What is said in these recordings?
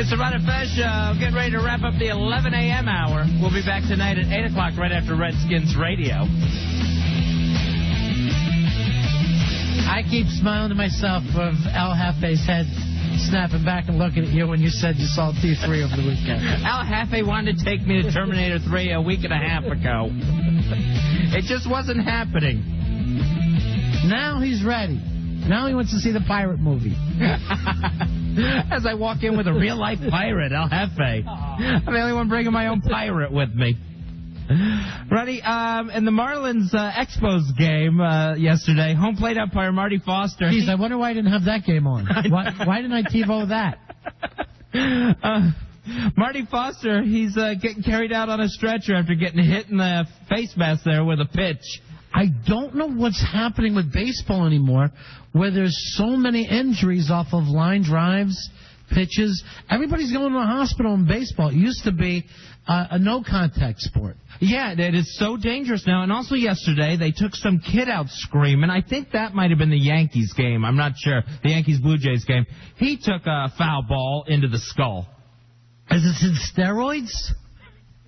It's the Ron and Fez Show. Getting ready to wrap up the 11 a.m. hour. We'll be back tonight at 8 o'clock right after Redskins Radio. I keep smiling to myself of El Jefe's head snapping back and looking at you when you said you saw T3 over the weekend. El Jefe wanted to take me to Terminator 3 a week and a half ago. It just wasn't happening. Now he's ready. Now he wants to see the pirate movie. As I walk in with a real-life pirate, El Jefe. I'm the only one bringing my own pirate with me. Ronnie, in the Marlins Expos game yesterday, home plate umpire Marty Foster. Jeez, I wonder why I didn't have that game on. Why didn't I TiVo that? Marty Foster, he's getting carried out on a stretcher after getting hit in the face mask there with a pitch. I don't know what's happening with baseball anymore, where there's so many injuries off of line drives, pitches. Everybody's going to the hospital in baseball. It used to be a no-contact sport. Yeah, it is so dangerous now. And also yesterday, they took some kid out screaming. I think that might have been the Yankees game. I'm not sure. The Yankees-Blue Jays game. He took a foul ball into the skull. Is this in steroids?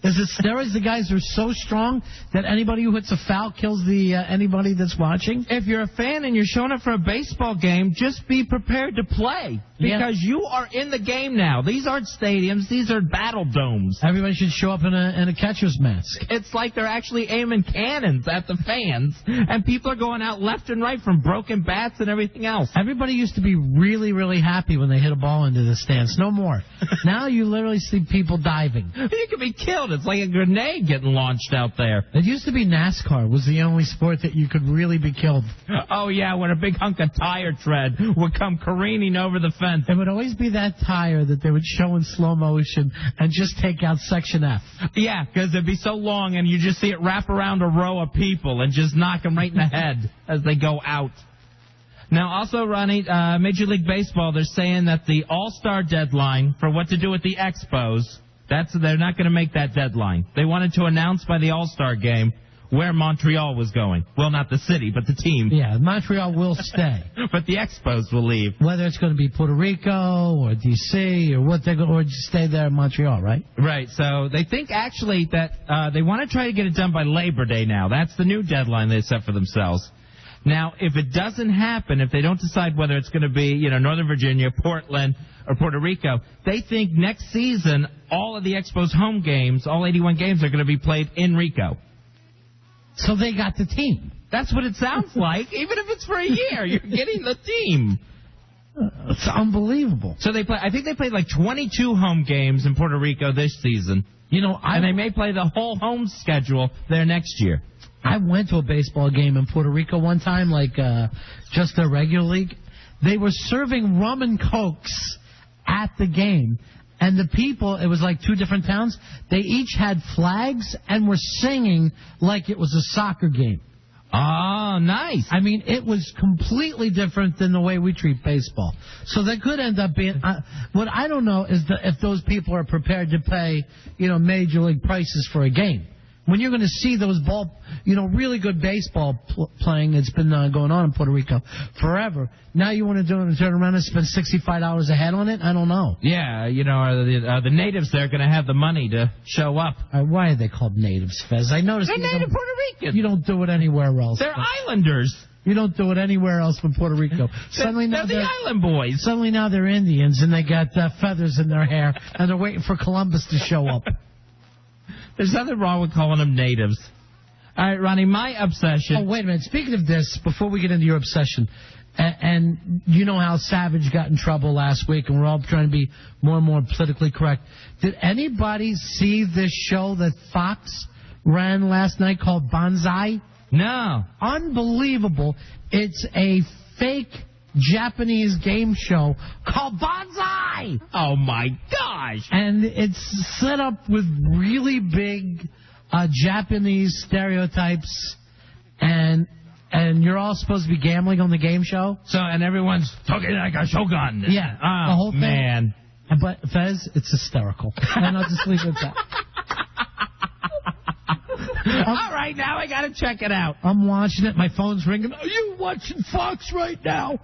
Is it steroids? The guys are so strong that anybody who hits a foul kills anybody that's watching? If you're a fan and you're showing up for a baseball game, just be prepared to play. Because you are in the game now. These aren't stadiums. These are battle domes. Everybody should show up in a catcher's mask. It's like they're actually aiming cannons at the fans, and people are going out left and right from broken bats and everything else. Everybody used to be really, really happy when they hit a ball into the stands. No more. Now you literally see people diving. You could be killed. It's like a grenade getting launched out there. It used to be NASCAR was the only sport that you could really be killed. Oh, yeah, when a big hunk of tire tread would come careening over the fence. It would always be that tire that they would show in slow motion and just take out Section F. Yeah, because it'd be so long and you just see it wrap around a row of people and just knock them right in the head as they go out. Now, also, Ronnie, Major League Baseball, they're saying that the All-Star deadline for what to do with the Expos, they're not going to make that deadline. They wanted to announce by the All-Star game where Montreal was going. Well, not the city, but the team. Yeah, Montreal will stay. But the Expos will leave. Whether it's going to be Puerto Rico or D.C. or what, or just stay there in Montreal, right? Right. So they think actually that they want to try to get it done by Labor Day now. That's the new deadline they set for themselves. Now, if it doesn't happen, if they don't decide whether it's going to be, Northern Virginia, Portland, or Puerto Rico, they think next season all of the Expos home games, all 81 games, are going to be played in Rico. So they got the team. That's what it sounds like. Even if it's for a year, you're getting the team. It's unbelievable. So I think they played like 22 home games in Puerto Rico this season. And they may play the whole home schedule there next year. I went to a baseball game in Puerto Rico one time, just a regular league. They were serving rum and cokes at the game. And the people, it was like two different towns, they each had flags and were singing like it was a soccer game. Oh, nice. I mean, it was completely different than the way we treat baseball. So that could end up being, what I don't know is if those people are prepared to pay, major league prices for a game. When you're going to see those really good baseball playing, it's been going on in Puerto Rico forever. Now you want to turn around and spend $65 a head on it? I don't know. Yeah, are the natives there going to have the money to show up? Why are they called natives, Fez? I noticed they're native Puerto Ricans. You don't do it anywhere else. They're islanders. You don't do it anywhere else but Puerto Rico. They're the island boys. Suddenly now they're Indians and they got feathers in their hair and they're waiting for Columbus to show up. There's nothing wrong with calling them natives. All right, Ronnie, my obsession... Oh, wait a minute. Speaking of this, before we get into your obsession, and you know how Savage got in trouble last week, and we're all trying to be more and more politically correct. Did anybody see this show that Fox ran last night called Banzai? No. Unbelievable. It's a fake Japanese game show called Banzai. Oh, my gosh. And it's set up with really big Japanese stereotypes, and you're all supposed to be gambling on the game show. So, and everyone's talking like a shogun. Yeah. Oh, the whole thing. Man. But, Fez, it's hysterical. And I'll just leave it at that. All right, now I got to check it out. I'm watching it. My phone's ringing. Are you watching Fox right now?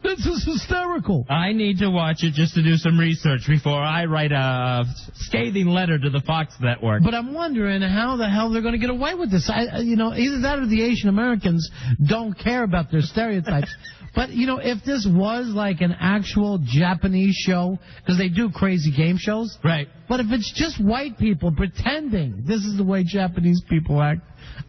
This is hysterical. I need to watch it just to do some research before I write a scathing letter to the Fox network. But I'm wondering how the hell they're going to get away with this. Either that or the Asian Americans don't care about their stereotypes. But, if this was like an actual Japanese show, because they do crazy game shows. Right. But if it's just white people pretending this is the way Japanese people act,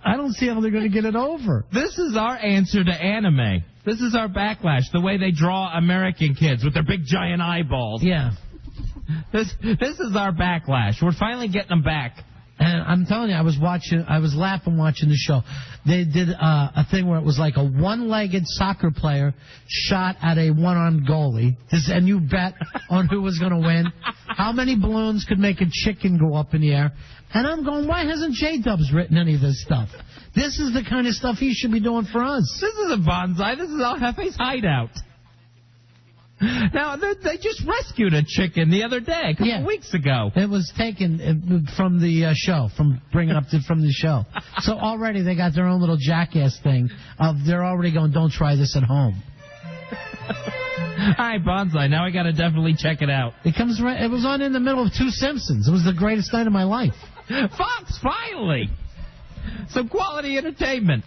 I don't see how they're going to get it over. This is our answer to anime. This is our backlash, the way they draw American kids with their big giant eyeballs. Yeah. This is our backlash. We're finally getting them back. And I'm telling you, I was laughing watching the show. They did a thing where it was like a one-legged soccer player shot at a one-armed goalie. And you bet on who was going to win. How many balloons could make a chicken go up in the air? And I'm going, why hasn't J-Dubs written any of this stuff? This is the kind of stuff he should be doing for us. This is a bonsai. This is El Jefe's hideout. Now, they just rescued a chicken the other day, a couple weeks ago. It was taken from the show, from the show. So already they got their own little jackass thing of they're already going, don't try this at home. All right, bonsai. Now I got to definitely check it out. It was on in the middle of two Simpsons. It was the greatest night of my life. Fox, finally. Some quality entertainment.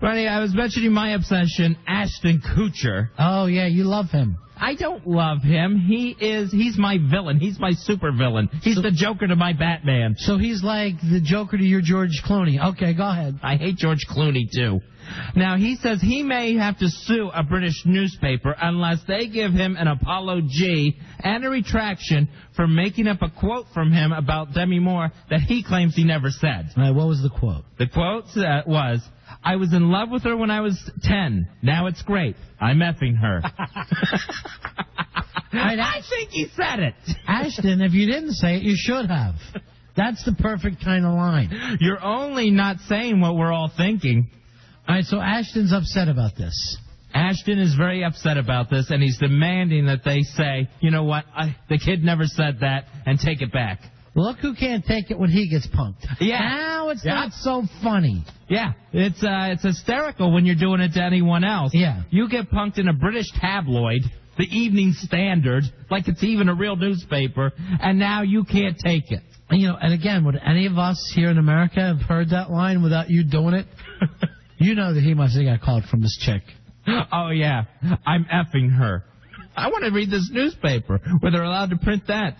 Ronnie, I was mentioning my obsession, Ashton Kutcher. Oh, yeah, you love him. I don't love him. He's my villain. He's my super villain. He's the Joker to my Batman. So he's like the Joker to your George Clooney. Okay, go ahead. I hate George Clooney, too. Now, he says he may have to sue a British newspaper unless they give him an apology and a retraction for making up a quote from him about Demi Moore that he claims he never said. All right, what was the quote? The quote was, I was in love with her when I was 10. Now it's great. I'm effing her. I think he said it. Ashton, if you didn't say it, you should have. That's the perfect kind of line. You're only not saying what we're all thinking. All right, so Ashton's upset about this. Ashton is very upset about this, and he's demanding that they say, you know what, the kid never said that, and take it back. Look who can't take it when he gets punked. Yeah. Now it's not so funny. Yeah, it's hysterical when you're doing it to anyone else. Yeah. You get punked in a British tabloid, the Evening Standard, like it's even a real newspaper, and now you can't take it. And again, would any of us here in America have heard that line without you doing it? You know that he must have got called from this chick. Oh, yeah. I'm effing her. I want to read this newspaper where they're allowed to print that.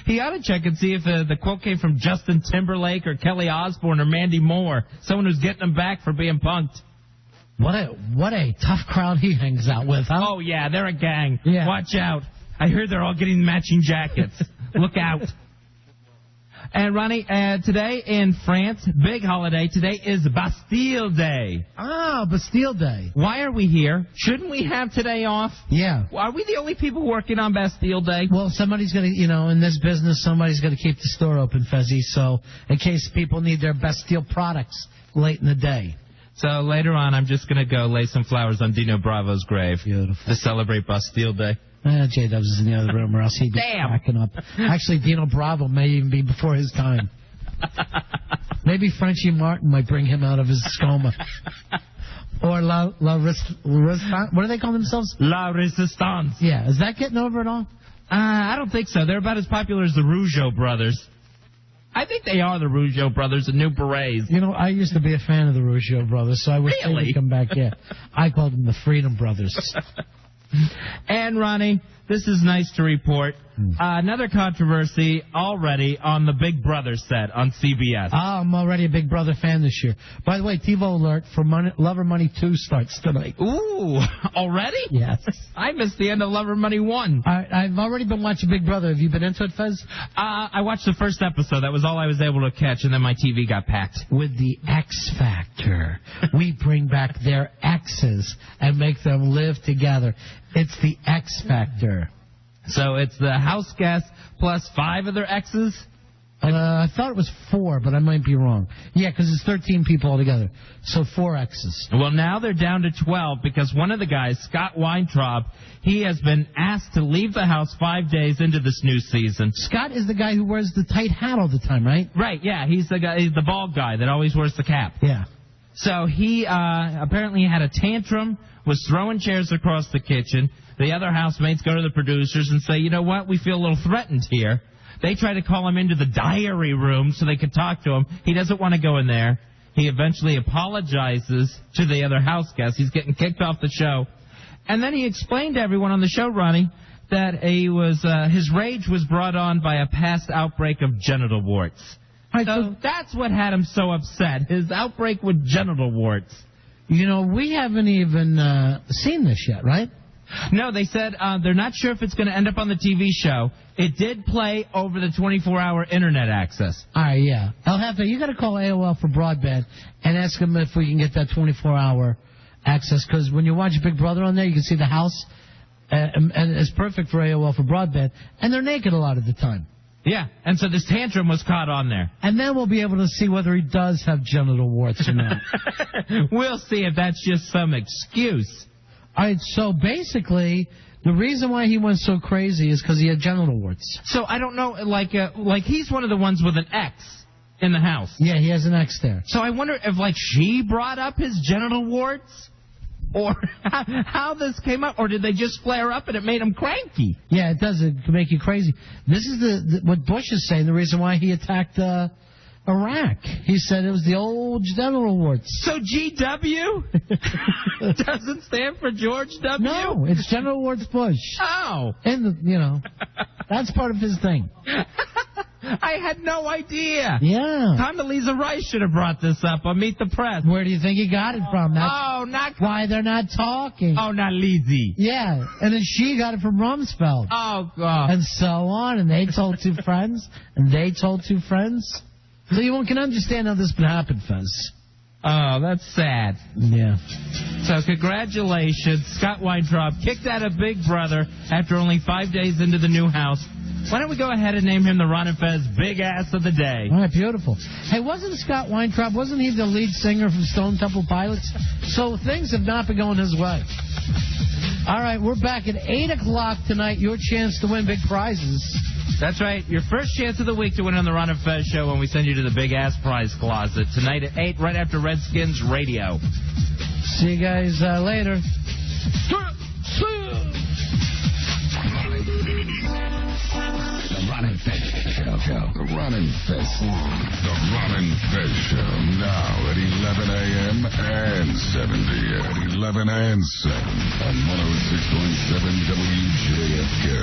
He ought to check and see if the quote came from Justin Timberlake or Kelly Osbourne or Mandy Moore, someone who's getting them back for being punked. What a tough crowd he hangs out with, huh? Oh, yeah, they're a gang. Yeah. Watch out. I hear they're all getting matching jackets. Look out. And, Ronnie, today in France, big holiday. Today is Bastille Day. Ah, Bastille Day. Why are we here? Shouldn't we have today off? Yeah. Are we the only people working on Bastille Day? Well, somebody's going to, in this business, somebody's going to keep the store open, Fezzy, so in case people need their Bastille products late in the day. So later on, I'm just going to go lay some flowers on Dino Bravo's grave. Beautiful. To celebrate Bastille Day. J-Dubs is in the other room, or else he'd be cracking up. Actually, Dino Bravo may even be before his time. Maybe Frenchie Martin might bring him out of his coma. Or what do they call themselves? La Resistance. Yeah, is that getting over at all? I don't think so. They're about as popular as the Rougeau brothers. I think they are the Rougeau brothers in New Berets. I used to be a fan of the Rougeau brothers, so I wish they would come back. Yeah, I called them the Freedom Brothers. And, Ronnie, this is nice to report. Another controversy already on the Big Brother set on CBS. I'm already a Big Brother fan this year. By the way, TiVo alert for Lover Money 2 starts tonight. Ooh, already? Yes. I missed the end of Lover Money 1. I've already been watching Big Brother. Have you been into it, Fez? I watched the first episode. That was all I was able to catch, and then my TV got packed. With the X Factor. We bring back their exes and make them live together. It's the X Factor. So it's the house guests plus 5 of their exes? I thought it was 4, but I might be wrong. Yeah, because it's 13 people altogether. So 4 exes. Well, now they're down to 12 because one of the guys, Scott Weintraub, he has been asked to leave the house 5 days into this new season. Scott is the guy who wears the tight hat all the time, right? Right, yeah. He's the guy. He's the bald guy that always wears the cap. Yeah. So he apparently had a tantrum, was throwing chairs across the kitchen. The other housemates go to the producers and say, you know what, we feel a little threatened here. They try to call him into the diary room so they could talk to him. He doesn't want to go in there. He eventually apologizes to the other house guests. He's getting kicked off the show. And then he explained to everyone on the show, Ronnie, that his rage was brought on by a past outbreak of genital warts. So that's what had him so upset, his outbreak with genital warts. You know, we haven't even seen this yet, right? No, they said they're not sure if it's going to end up on the TV show. It did play over the 24-hour internet access. All right, yeah. You got to call AOL for broadband and ask them if we can get that 24-hour access, because when you watch Big Brother on there, you can see the house, and it's perfect for AOL for broadband, and they're naked a lot of the time. Yeah, and so this tantrum was caught on there. And then we'll be able to see whether he does have genital warts or not. We'll see if that's just some excuse. All right, so basically, the reason why he went so crazy is because he had genital warts. So I don't know, like he's one of the ones with an X in the house. Yeah, he has an X there. So I wonder if, she brought up his genital warts? Or how this came up, or did they just flare up and it made him cranky? Yeah, it does. It can make you crazy. This is what Bush is saying, the reason why he attacked Iraq. He said it was the old genital warts. So GW doesn't stand for George W? No, it's genital warts Bush. Oh. And, that's part of his thing. I had no idea. Yeah. Condoleezza Rice should have brought this up on Meet the Press. Where do you think he got it from? That's why they're not talking. Oh, not Lizzie. Yeah, and then she got it from Rumsfeld. Oh, God. And so on, and they told two friends, and they told two friends. So you can understand how this would happen, Fez. Oh, that's sad. Yeah. So congratulations. Scott Weintraub kicked out of Big Brother after only 5 days into the new house. Why don't we go ahead and name him the Ron and Fez Big Ass of the Day? All right, beautiful. Hey, wasn't Scott Weintraub, wasn't he the lead singer from Stone Temple Pilots? So things have not been going his way. All right, we're back at 8 o'clock tonight. Your chance to win big prizes. That's right. Your first chance of the week to win on the Ron and Fez show when we send you to the Big Ass Prize Closet. Tonight at 8, right after Redskins Radio. See you guys later. The Ron and Fez Show. The Ron and Fez. The Ron and Fez Show. Now at 11 a.m. and 7 p.m. 11 and 7 on 106.7 WJFK.